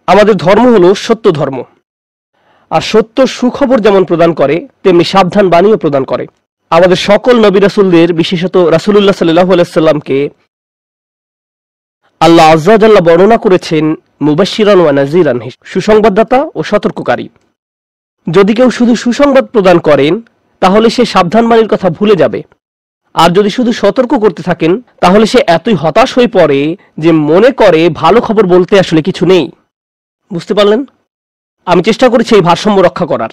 আমাদের ধর্ম হলো সত্য ধর্ম, আর সত্য সুখবর যেমন প্রদান করে তেমনি সাবধান বাণীও প্রদান করে। আমাদের সকল নবী রাসূলদের, বিশেষত রাসূলুল্লাহ সাল্লাল্লাহু আলাইহি সাল্লামকে আল্লাহ আযজা ওয়া জাল্লা বর্ণনা করেছেন মুবাশশিরান ওয়া নাযীরান, সুসংবাদদাতা ও সতর্ককারী। যদি কেউ শুধু সুসংবাদ প্রদান করেন তাহলে সে সাবধান বাণীর কথা ভুলে যাবে, আর যদি শুধু সতর্ক করতে থাকেন তাহলে সে এতই হতাশ হয়ে পড়ে যে মনে করে ভালো খবর বলতে আসলে কিছু নেই। বুঝতে পারলেন? আমি চেষ্টা করেছি এই ভারসাম্য রক্ষা করার।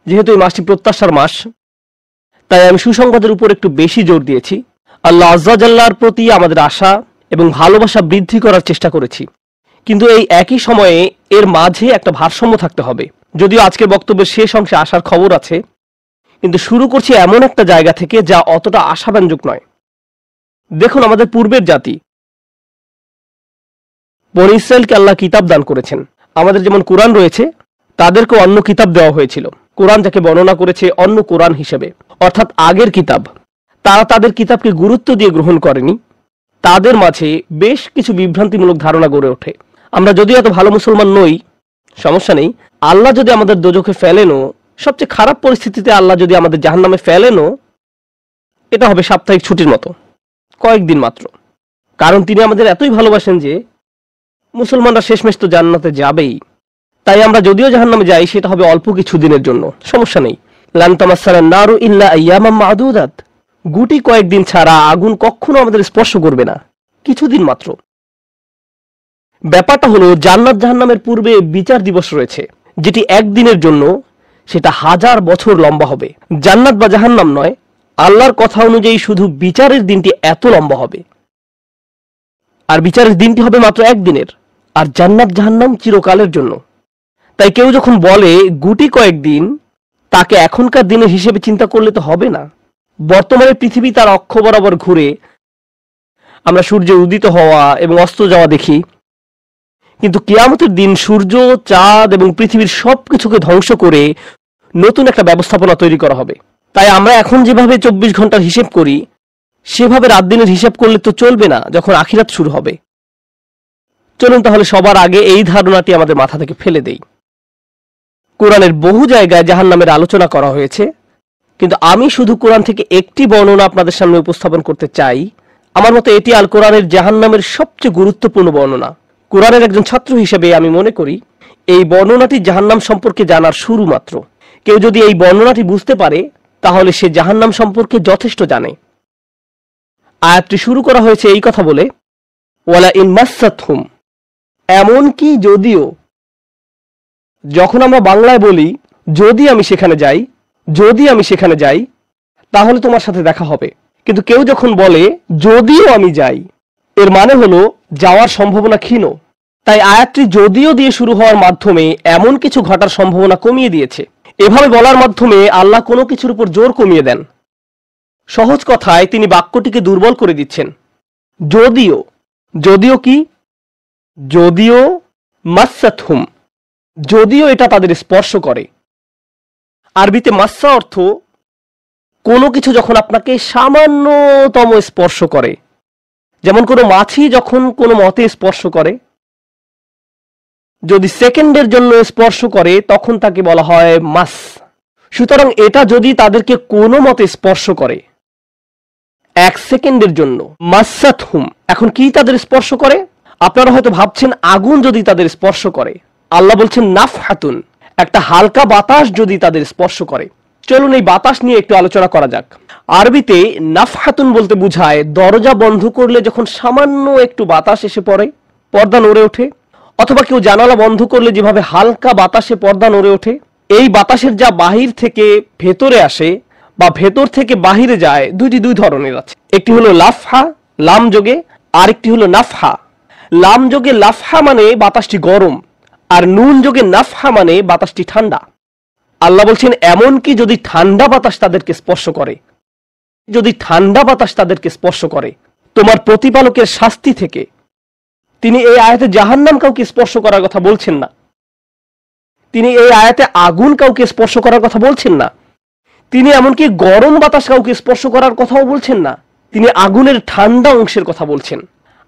যেহেতু এই মাসটি প্রত্যাশার মাস, তাই আমি সুসংবাদের উপর একটু বেশি জোর দিয়েছি। আল্লাহ আযজা ওয়া জাল্লার প্রতি আমাদের আশা এবং ভালোবাসা বৃদ্ধি করার চেষ্টা করেছি, কিন্তু এই একই সময়ে এর মাঝে একটা ভারসাম্য থাকতে হবে। যদিও আজকের বক্তব্যের শেষ অংশে আসার খবর আছে, কিন্তু শুরু করছি এমন একটা জায়গা থেকে যা অতটা আশাব্যঞ্জক নয়। দেখুন, আমাদের পূর্বের জাতি বনী ইসরায়েলকে আল্লাহ কিতাব দান করেছেন। আমাদের যেমন কোরআন রয়েছে, তাদেরকে অন্য কিতাব দেওয়া হয়েছিল। কোরআন যাকে বর্ণনা করেছে অন্য কোরআন হিসেবে, অর্থাৎ আগের কিতাব। তারা তাদের কিতাবকে গুরুত্ব দিয়ে গ্রহণ করেনি। তাদের মাঝে বেশ কিছু বিভ্রান্তিমূলক ধারণা গড়ে ওঠে। আমরা যদিও এত ভালো মুসলমান নই, সমস্যা নেই। আল্লাহ যদি আমাদের দোজখে ফেলেনও, সবচেয়ে খারাপ পরিস্থিতিতে আল্লাহ যদি আমাদের জাহান্নামে ফেলেনও, এটা হবে সাপ্তাহিক ছুটির মতো, কয়েকদিন মাত্র। কারণ তিনি আমাদের এতই ভালোবাসেন যে মুসলমানরা শেষমেশ তো জান্নাতে যাবেই। তাই আমরা যদিও জাহান্নামে যাই, সেটা হবে অল্প কিছু দিনের জন্য, সমস্যা নেই। লান তামাসসানান নারু ইল্লা আইয়ামাম মা'দুদাত, গুটি কয়েকদিন ছাড়া আগুন কখনো আমাদের স্পর্শ করবে না, কিছুদিন মাত্র। ব্যাপারটা হলো, জান্নাত জাহান্নামের পূর্বে বিচার দিবস রয়েছে, যেটি একদিনের জন্য, সেটা 1000 বছর লম্বা হবে। জান্নাত বা জাহান্নাম নয়, আল্লাহর কথা অনুযায়ী শুধু বিচারের দিনটি এত লম্বা হবে। আর বিচারের দিনটি হবে মাত্র একদিনের, আর জান্নাত জাহান্নাম চিরকালের জন্য। তাই কেউ যখন বলে গুটি কয়েকদিন, তাকে এখনকার দিনের হিসেবে চিন্তা করলে তো হবে না। বর্তমানে পৃথিবী তার অক্ষ বরাবর ঘুরে, আমরা সূর্যের উদিত হওয়া এবং অস্ত যাওয়া দেখি, কিন্তু কিয়ামতের দিন সূর্য, চাঁদ এবং পৃথিবীর সবকিছুকে ধ্বংস করে নতুন একটা ব্যবস্থাপনা তৈরি করা হবে। তাই আমরা এখন যেভাবে 24 ঘন্টার হিসেব করি, সেভাবে রাত দিনের হিসাব করলে তো চলবে না যখন আখিরাত শুরু হবে। চলুন তাহলে সবার আগে এই ধারণাটি আমাদের মাথা থেকে ফেলে দেই। কোরআনের বহু জায়গায় জাহান্নামের আলোচনা করা হয়েছে, কিন্তু আমি শুধু কোরআন থেকে একটি বর্ণনা আপনাদের সামনে উপস্থাপন করতে চাই। আমার মতে এটি আল কোরআনের জাহান্নামের সবচেয়ে গুরুত্বপূর্ণ বর্ণনা। কোরআনের একজন ছাত্র হিসেবে আমি মনে করি এই বর্ণনাটি জাহান্নাম সম্পর্কে জানার শুরু মাত্র। কেউ যদি এই বর্ণনাটি বুঝতে পারে, তাহলে সে জাহান্নাম সম্পর্কে যথেষ্ট জানে। আয়াতটি শুরু করা হয়েছে এই কথা বলে, ওয়ালা ইন মাসসাতহুম, এমনকি যদিও। যখন আমরা বাংলায় বলি যদি আমি সেখানে যাই, যদি আমি সেখানে যাই, তাহলে তোমার সাথে দেখা হবে। কিন্তু কেউ যখন বলে যদিও আমি যাই, এর মানে হলো যাওয়ার সম্ভাবনা ক্ষীণ। তাই আয়াতটি যদিও দিয়ে শুরু হওয়ার মাধ্যমে এমন কিছু ঘটার সম্ভাবনা কমিয়ে দিয়েছে। এভাবে বলার মাধ্যমে আল্লাহ কোনো কিছুর উপর জোর কমিয়ে দেন। সহজ কথায় তিনি বাক্যটিকে দুর্বল করে দিচ্ছেন। যদিও, যদিও কি? যদিও মাসসাতহুম, যদিও এটা তাদের স্পর্শ করে। আরবিতে মাসসা অর্থ কোনো কিছু যখন আপনাকে সামান্যতম স্পর্শ করে, যেমন কোনো মাছি যখন কোনো মতে স্পর্শ করে, যদি সেকেন্ডের জন্য স্পর্শ করে তখন তাকে বলা হয় মাস। সুতরাং এটা যদি তাদেরকে কোনো মতে স্পর্শ করে 1 সেকেন্ডের জন্য, মাসসাতহুম। এখন কি তাদের স্পর্শ করে? আপনারা হয়তো ভাবছেন আগুন যদি তাদের স্পর্শ করে। আল্লাহ বলছেন নাফহাতুন, একটা হালকা বাতাস যদি তাদের স্পর্শ করে। চলুন এই বাতাস নিয়ে একটু আলোচনা করা যাক। আরবিতে নাফহাতুন বলতে বোঝায় দরজা বন্ধ করলে যখন সামান্য একটু বাতাস এসে পড়ে, পর্দা নড়ে ওঠে, অথবা কেউ জানালা বন্ধ করলে যেভাবে হালকা বাতাসে পর্দা নড়ে ওঠে। এই বাতাসের যা বাহির থেকে ভেতরে আসে বা ভেতর থেকে বাহিরে যায়, দুই ধরনের আছে। একটি হলো লাফহা, লাম যোগে, আরেকটি হলো নাফহা। লাম যোগে লাফহা মানে বাতাসটি গরম, আর নুন যোগে নাফহা মানে বাতাসটি ঠান্ডা। আল্লাহ বলছেন এমনকি যদি ঠান্ডা বাতাস তাদেরকে স্পর্শ করে, যদি ঠান্ডা বাতাস তাদেরকে স্পর্শ করে তোমার প্রতিপালকের শাস্তি থেকে। তিনি এই আয়াতে জাহান্নাম কাউকে স্পর্শ করার কথা বলছেন না। তিনি এই আয়াতে আগুন কাউকে স্পর্শ করার কথা বলছেন না। তিনি এমনকি গরম বাতাস কাউকে স্পর্শ করার কথাও বলছেন না। তিনি আগুনের ঠান্ডা অংশের কথা বলছেন।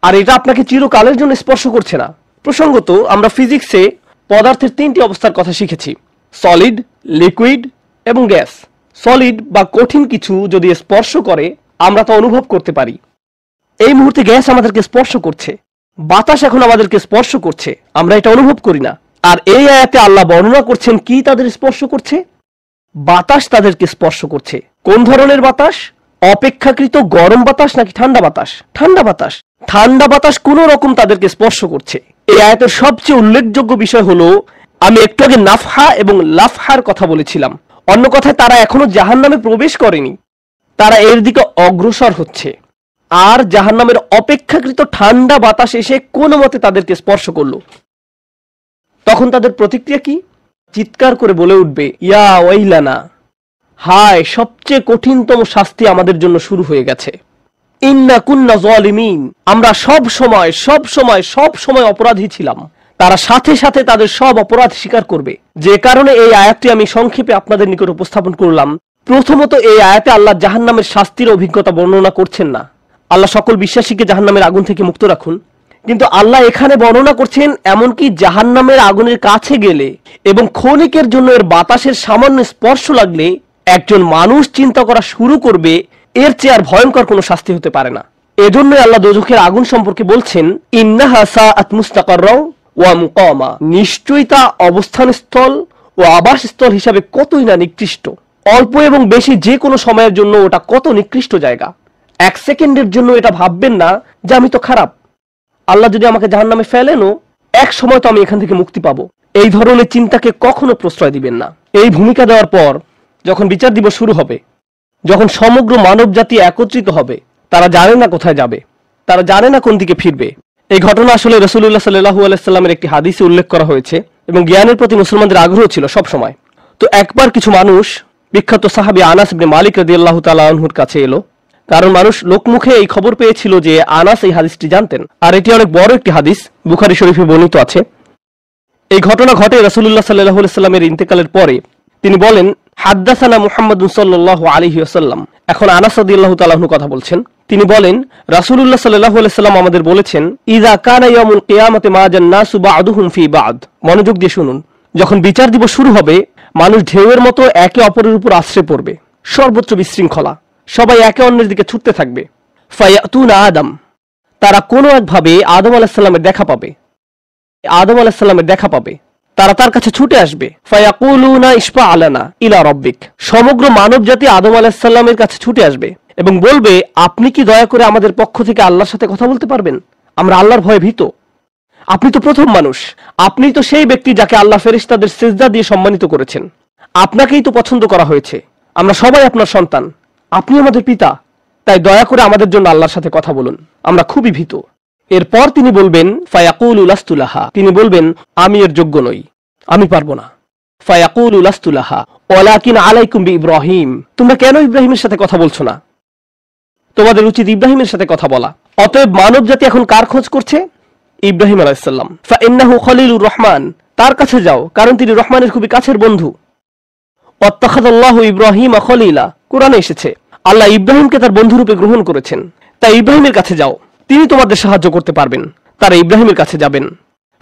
আর এটা আপনাকে চিরকালের জন্য স্পর্শ করছে না, প্রসঙ্গত আমরা ফিজিক্সে পদার্থের 3টি অবস্থার কথা শিখেছি: সলিড, লিকুইড এবং গ্যাস। সলিড বা কঠিন কিছু যদি স্পর্শ করে আমরা তা অনুভব করতে পারি। এই মুহূর্তে গ্যাস আমাদেরকে স্পর্শ করছে, বাতাস এখন আমাদেরকে স্পর্শ করছে, আমরা এটা অনুভব করি না। আর এই আয়াতে আল্লাহ বর্ণনা করছেন কি তাদের স্পর্শ করছে? বাতাস তাদেরকে স্পর্শ করছে। কোন ধরনের বাতাস? অপেক্ষাকৃত গরম বাতাস নাকি ঠান্ডা বাতাস? ঠান্ডা বাতাস। ঠান্ডা বাতাস কোন রকম তাদেরকে স্পর্শ করছে। এই আয়াতের সবচেয়ে উল্লেখযোগ্য বিষয় হলো, আমি একটু আগে নাফহা এবং লাফহার কথা বলেছিলাম। অন্য কথায় তারা এখনো জাহান্নামে প্রবেশ করেনি, তারা এর দিকে অগ্রসর হচ্ছে। আর জাহান্নামের অপেক্ষাকৃত ঠান্ডা বাতাস এসে কোনো মতে তাদেরকে স্পর্শ করলো। তখন তাদের প্রতিক্রিয়া কি? চিৎকার করে বলে উঠবে, ইয়া ওয়াইলানা, হায়, সবচেয়ে কঠিনতম শাস্তি আমাদের জন্য শুরু হয়ে গেছে। ইন্না কুন্না যালিমিন, আমরা সব সময় অপরাধী ছিলাম। তারা সাথে সাথে তাদের সব অপরাধ স্বীকার করবে। যে কারণে এই আয়াতটি আমি সংক্ষেপে আপনাদের নিকট উপস্থাপন করলাম। প্রথমত, এই আয়াতে আল্লাহ জাহান্নামের শাস্তির অভিজ্ঞতা বর্ণনা করছেন না। আল্লাহ সকল বিশ্বাসীকে জাহান্নামের আগুন থেকে মুক্ত রাখুন। কিন্তু আল্লাহ এখানে বর্ণনা করছেন এমনকি জাহান্নামের আগুনের কাছে গেলে এবং ক্ষণিকের জন্য এর বাতাসের সামান্য স্পর্শ লাগলে একজন মানুষ চিন্তা করা শুরু করবে এর চেয়ে আর ভয়ঙ্কর কোনো শাস্তি হতে পারে না। এজন্যই আল্লাহ দোজখের আগুন সম্পর্কে বলছেন, ইন্নাহা সাআত মুস্তাকাররা ওয়া মুকামা, নিশ্চয়ই তা অবস্থানস্থল ও আবাসস্থল হিসাবে কতই না নিকৃষ্ট। অল্প এবং বেশি যে কোনো সময়ের জন্য ওটা কত নিকৃষ্ট জায়গা। 1 সেকেন্ডের জন্য এটা ভাববেন না যে আমি তো খারাপ, আল্লাহ যদি আমাকে জাহান্নামে ফেলেনও এক সময় তো আমি এখান থেকে মুক্তি পাবো। এই ধরনের চিন্তাকে কখনো প্রশ্রয় দিবেন না। এই ভূমিকা দেওয়ার পর যখন বিচার দিবস শুরু হবে, যখন সমগ্র মানব জাতি একত্রিত হবে, তারা জানে না কোথায় যাবে, তারা জানে না কোন দিকে ফিরবে। এই ঘটনা আসলে রাসূলুল্লাহ সাল্লাল্লাহু আলাইহি সাল্লামের একটি হাদিসে উল্লেখ করা হয়েছে এবং জ্ঞানের প্রতি মুসলমানদের আগ্রহ ছিল সব সময়। তো একবার কিছু মানুষ বিখ্যাত সাহাবী আনাস ইবনে মালিক রাদিয়াল্লাহু তাআলা আনহুর কাছে এলো, কারণ মানুষ লোকমুখে এই খবর পেয়েছিল যে আনাস এই হাদিসটি জানতেন, আর এটি অনেক বড় একটি হাদিস, বুখারী শরীফে বর্ণিত আছে। এই ঘটনা ঘটে রাসূলুল্লাহ সাল্লাল্লাহু আলাইহি সাল্লামের ইন্তেকালের পরে। তিনি বলেন, হাদ্দাসানা মুহাম্মাদুন সাল্লাল্লাহু আলাইহি ওয়াসাল্লাম। এখন আনাস রাদিয়াল্লাহু তাআলা আনহু কথা বলছেন। তিনি বলেন, রাসূলুল্লাহ সাল্লাল্লাহু আলাইহি সাল্লাম আমাদের বলেছেন, ইযা কানা ইয়াউমুল কিয়ামাতি মাজান নাসু বা'দুহুম ফি বা'দ। মনোযোগ দিয়ে শুনুন। যখন বিচার দিবস শুরু হবে, মানুষ ঢেউয়ের মতো একে অপরের উপর আশ্রয় পড়বে, সর্বত্র বিশৃঙ্খলা, সবাই একে অন্যের দিকে ছুটতে থাকবে। ফায়াতুনা আদম, তারা কোনো একভাবে আদম আলাইহিস সালামের দেখা পাবে, তারা তার কাছে ছুটে আসবে। ফায়াকুলুনা ইশফা আলানা ইলা রাব্বিক, সমগ্র মানব জাতি আদম আলাইহিস সালামের কাছে ছুটে আসবে এবং বলবে, আপনি কি দয়া করে আমাদের পক্ষ থেকে আল্লাহর সাথে কথা বলতে পারবেন? আমরা আল্লাহর ভয়ে ভীত। আপনি তো প্রথম মানুষ, আপনি তো সেই ব্যক্তি যাকে আল্লাহ ফেরেশতাদের সিজদা দিয়ে সম্মানিত করেছেন, আপনাকেই তো পছন্দ করা হয়েছে, আমরা সবাই আপনার সন্তান, আপনি আমাদের পিতা, তাই দয়া করে আমাদের জন্য আল্লাহর সাথে কথা বলুন, আমরা খুবই ভীত। এরপর তিনি বলবেন, ফায়াকুলু লাস্তু লাহা, তিনি বলবেন, আমি এর যোগ্য নই, আমি পারবো না। ফায়াকুলু লাস্তু লাহা ওয়ালাকিন আলাইকুম বিইব্রাহিম, তোমরা কেন ইব্রাহিমের সাথে কথা বলছো না? তোমাদের উচিত ইব্রাহিমের সাথে কথা বলা। অতএব মানব জাতি এখন কার খোঁজ করছে? ইব্রাহিম আলাইহিস সালাম। ফাইন্নাহু খলিলুর রহমান, তার কাছে যাও, কারণ তিনি রহমানের খুবই কাছের বন্ধু। ওয়াত্তাখাযাল্লাহু ইব্রাহিমা খলিলা, কোরআনে এসেছে আল্লাহ ইব্রাহিমকে তার বন্ধুরূপে গ্রহণ করেছেন। তাই ইব্রাহিমের কাছে যাও, তিনি তোমাদের সাহায্য করতে পারবেন। তারা ইব্রাহিমের কাছে যাবেন।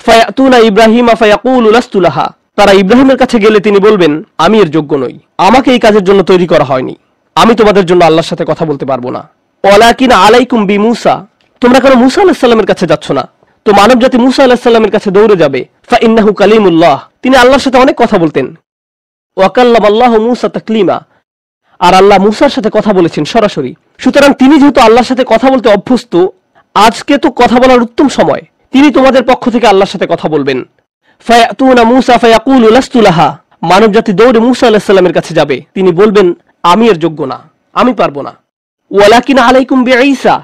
ফায়াতুনা ইব্রাহিমা ফায়াকুলু লাস্তু লাহা, তারা ইব্রাহিমের কাছে গেলে তিনি বলবেন, আমি এর যোগ্য নই, আমাকে এই কাজের জন্য তৈরি করা হয়নি, আমি তোমাদের জন্য আল্লাহর সাথে কথা বলতে পারবো না। ওয়ালাকিন আলাইকুম বিমূসা, তোমরা কেন মূসা আলাইহিস সালামের কাছে যাচ্ছ না? তো মানব জাতি মূসা আলাইহিস সালামের কাছে দৌড়ে যাবে। ফাইন্নাহু কালিমুল্লাহ, তিনি আল্লাহর সাথে অনেক কথা বলতেন। ওয়া কাল্লামাল্লাহু মূসা তাকলিমা, আর আল্লাহ মূসার সাথে কথা বলেছেন সরাসরি। সুতরাং তিনি যেহেতু আল্লাহর সাথে কথা বলতে অভ্যস্ত, আজকে তো কথা বলার উত্তম সময়, তিনি তোমাদের পক্ষ থেকে আল্লাহর সাথে কথা বলবেন। ফায়াতুনা মূসা ফায়াকুলু লাস্তু লাহা, মানব জাতি দৌড়ে মূসা আলাইহিস সালামের কাছে যাবে, তিনি বলবেন, আমি এর যোগ্য না, আমি পারবো না। ওয়ালাকিন আলাইকুম বিঈসা,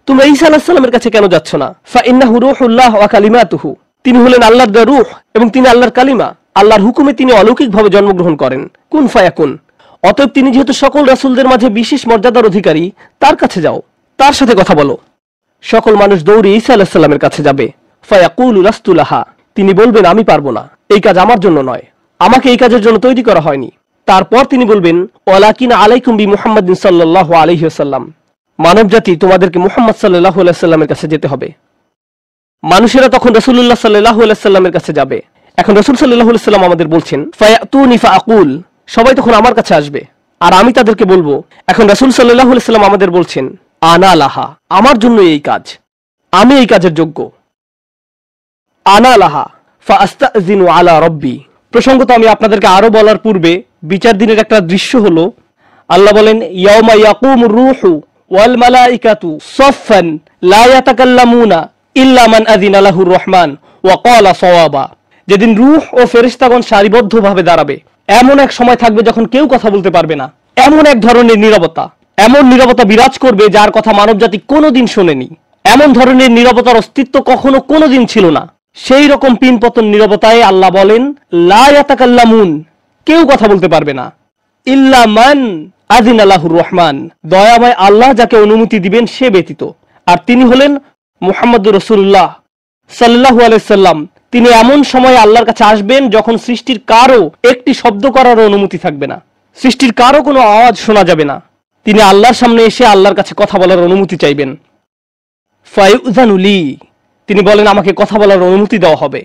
তোমরা ঈসা আলাইহিস সালামের কাছে কেন যাচ্ছ না? ফাইন্নাহু রূহুল্লাহ ওয়া কালিমাতুহু, তিনি হলেন আল্লাহর দেওয়া রূহ এবং তিনি আল্লাহর কালিমা, আল্লাহর হুকুমে তিনি অলৌকিকভাবে জন্মগ্রহণ করেন, কুন ফায়াকুন। অতএব তিনি যেহেতু সকল রাসূলদের মাঝে বিশেষ মর্যাদার অধিকারী, তার কাছে যাও, তার সাথে কথা বলো। সকল মানুষ দৌড়ে ঈসা আলাইহিস সালামের কাছে যাবে। ফায়াকুলু লাস্তু লাহা, তিনি বলবেন, আমি পারবো না, এই কাজ আমার জন্য নয়, আমাকে এই কাজের জন্য তৈরি করা হয়নি। তারপর তিনি বলবেন, ওয়ালাকিন আলাইকুম বিমুহাম্মাদিন সাল্লাল্লাহু আলাইহি ওয়াসাল্লাম, মানব জাতি তোমাদেরকে মুহাম্মদ সাল্লাল্লাহু আলাইহি ওয়াসাল্লামের কাছে যেতে হবে। মানুষেরা তখন রাসূলুল্লাহ সাল্লাল্লাহু আলাইহি সাল্লামের কাছে যাবে। এখন রাসূল সাল্লাল্লাহু আলাইহি সাল্লাম আমাদের বলছেন, ফায়াতুনি ফাআকুল, সবাই তখন আমার কাছে আসবে আর আমি তাদেরকে বলবো। এখন রাসূল সাল্লাল্লাহু আলাইহি সাল্লাম আমাদের বলছেন, আনা লাহা, আমার জন্য এই কাজ, আমি এই কাজের যোগ্য। আনা লাহা ফাআস্তাযিনু আলা রাব্বি। প্রসঙ্গত আমি আপনাদেরকে আরো বলার পূর্বে বিচার দিনের একটা দৃশ্য হলো, আল্লাহ বলেন, ইয়াউমা ইয়াকুমুর রূহু ওয়াল মালাইকাতু সাফফান লা ইয়াতাকাল্লামুনা ইল্লা মান আযিনা লাহুর রহমান ওয়া ক্বালা সাওয়াবা। যেদিন রূহ ও ফেরেশতাগণ সারিবদ্ধভাবে দাঁড়াবে, এমন এক সময় থাকবে যখন কেউ কথা বলতে পারবে না। এমন এক ধরনের নীরবতা, এমন নীরবতা বিরাজ করবে যার কথা মানবজাতি কোনোদিন শোনেনি। এমন ধরনের নীরবতার অস্তিত্ব কখনো কোনোদিন ছিল না। সেই রকম পিনপতন নীরবতায় আল্লাহ বলেন, লা ইয়াতাকাল্লামুন, কেউ কথা বলতে পারবে না, ইল্লা মান আযিনা লাহুর রহমান, দয়াময় আল্লাহ যাকে অনুমতি দিবেন সে ব্যতীত। আর তিনি হলেন মুহাম্মদুর রাসূলুল্লাহ সাল্লাল্লাহু আলাইহি সাল্লাম। তিনি এমন সময় আল্লাহর কাছে আসবেন যখন সৃষ্টির কারো একটি শব্দ করার অনুমতি থাকবে না, সৃষ্টির কারো কোনো আওয়াজ শোনা যাবে না। তিনি আল্লাহর সামনে এসে আল্লাহর কাছে কথা বলার অনুমতি চাইবেন। ফায়ুযানু লি, তিনি বলেন আমাকে কথা বলার অনুমতি দেওয়া হবে।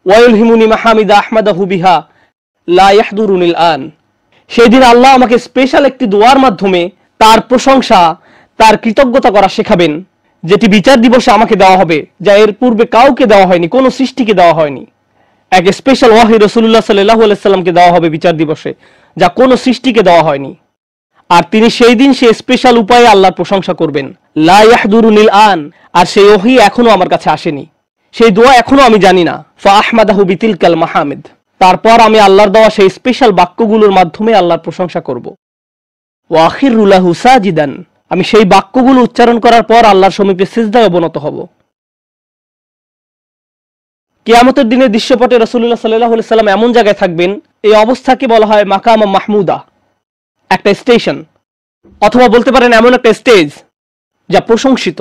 ওয়ায়ুলহিমুনি মাহামিদা আহমাদাহু বিহা লা ইয়াহদুরুনিল আন, সেই দিন আল্লাহ আমাকে স্পেশাল একটি দোয়ার মাধ্যমে তার প্রশংসা, তার কৃতজ্ঞতা করা শেখাবেন, যেটি বিচার দিবসে আমাকে দেওয়া হবে, যা এর পূর্বে কাউকে দেওয়া হয়নি, কোনো সৃষ্টিকে দেওয়া হয়নি। এক স্পেশাল ওয়াহি রাসূলুল্লাহ সাল্লাল্লাহু আলাইহি সাল্লামকে দেওয়া হবে বিচার দিবসে, যা কোনো সৃষ্টিকে দেওয়া হয়নি। আর তিনি সেই দিন সে স্পেশাল উপায়ে আল্লাহর প্রশংসা করবেন, লা ইয়াহদুরুনিল আন, আর সেই ওহী এখনো আমার কাছে আসেনি, সেই দোয়া এখনো আমি জানি না। ফা আহমাদাহু বিতিলকাল মাহামিদ, তারপর আমি আল্লাহর দেওয়া সেই স্পেশাল বাক্যগুলোর মাধ্যমে আল্লাহর প্রশংসা করব। ওয়া আখিরু লাহু সাজিদান, আমি সেই বাক্যগুলো উচ্চারণ করার পর আল্লাহর সমীপে সিজদায় অবনত হব। কিয়ামতের দিনের দৃশ্যপটে রাসূলুল্লাহ সাল্লাল্লাহু আলাইহি সাল্লাম এমন জায়গায় থাকবেন, এই অবস্থাকে বলা হয় মাকাম মাহমুদা, একটা স্টেশন, অথবা বলতে পারেন এমন একটা স্টেজ যা প্রশংসিত,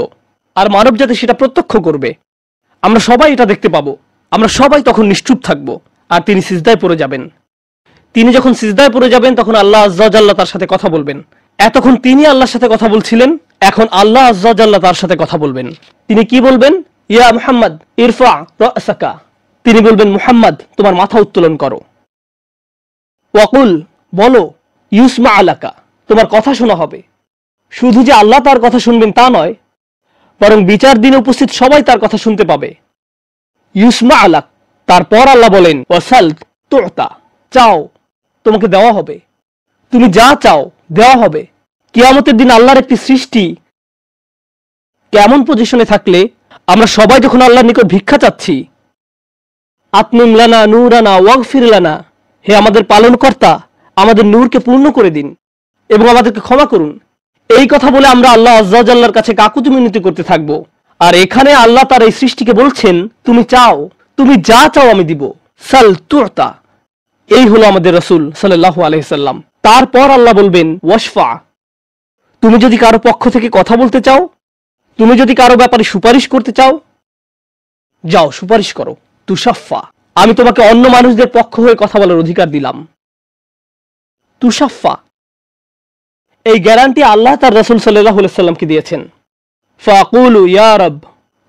আর মানবজাতি সেটা প্রত্যক্ষ করবে। আমরা সবাই এটা দেখতে পাবো, আমরা সবাই তখন নিশ্চুপ থাকব, আর তিনি সিজদায় পড়ে যাবেন। তিনি যখন সিজদায় পড়ে যাবেন তখন আল্লাহ আজ্জা ওয়া জাল্লা তার সাথে কথা বলবেন। এতক্ষণ তিনি আল্লাহর সাথে কথা বলছিলেন, এখন আল্লাহ আজ্জা ওয়া জাল্লা তার সাথে কথা বলবেন। তিনি কি বলবেন? ইয়া মুহাম্মদ ইরফা রাসাকা, তিনি বলবেন মুহাম্মদ তোমার মাথা উত্তোলন করো। ওয়াকুল, বলো, ইউসমা আলাকা, তোমার কথা শোনা হবে। শুধু যে আল্লাহ তার কথা শুনবেন তা নয়, বরং বিচার দিনে উপস্থিত সবাই তার কথা শুনতে পাবে। ইউসমা আলাক, তারপর আল্লাহ বলেন, ওয়াসাল তুতা, চাও তোমাকে দেওয়া হবে, তুমি যা চাও দেওয়া হবে। কিয়ামতের দিন আল্লাহর একটি সৃষ্টি কেমন পজিশনে থাকলে আমরা সবাই যখন আল্লাহর নিকট ভিক্ষা চাচ্ছি, আতমিম লানা নূরানা ওয়াগফির লানা, হে আমাদের পালনকর্তা, আমাদের নূরকে পূর্ণ করে দিন এবং আমাদেরকে ক্ষমা করুন, এই কথা বলে আমরা আল্লাহ আজ্জা ওয়া জাল্লার কাছে কাকুতি মিনতি করতে থাকব। আর এখানে আল্লাহ তার এই সৃষ্টিকে বলছেন, তুমি চাও, তুমি যা চাও আমি দিব, সাল তুতা। এই হলো আমাদের রাসূল সাল্লাল্লাহু আলাইহি সাল্লাম। তারপর আল্লাহ বলবেন, ওয়াশফা, তুমি যদি কারো পক্ষ থেকে কথা বলতে চাও, তুমি যদি কারো ব্যাপারে সুপারিশ করতে চাও, যাও সুপারিশ করো। তুশাফা, আমি তোমাকে অন্য মানুষদের পক্ষ হয়ে কথা বলার অধিকার দিলাম। তুশাফা, এই গ্যারান্টি আল্লাহ তার রাসূল সাল্লাল্লাহু আলাইহি সাল্লামকে দিয়েছেন। ফাকুলু ইয়া রব,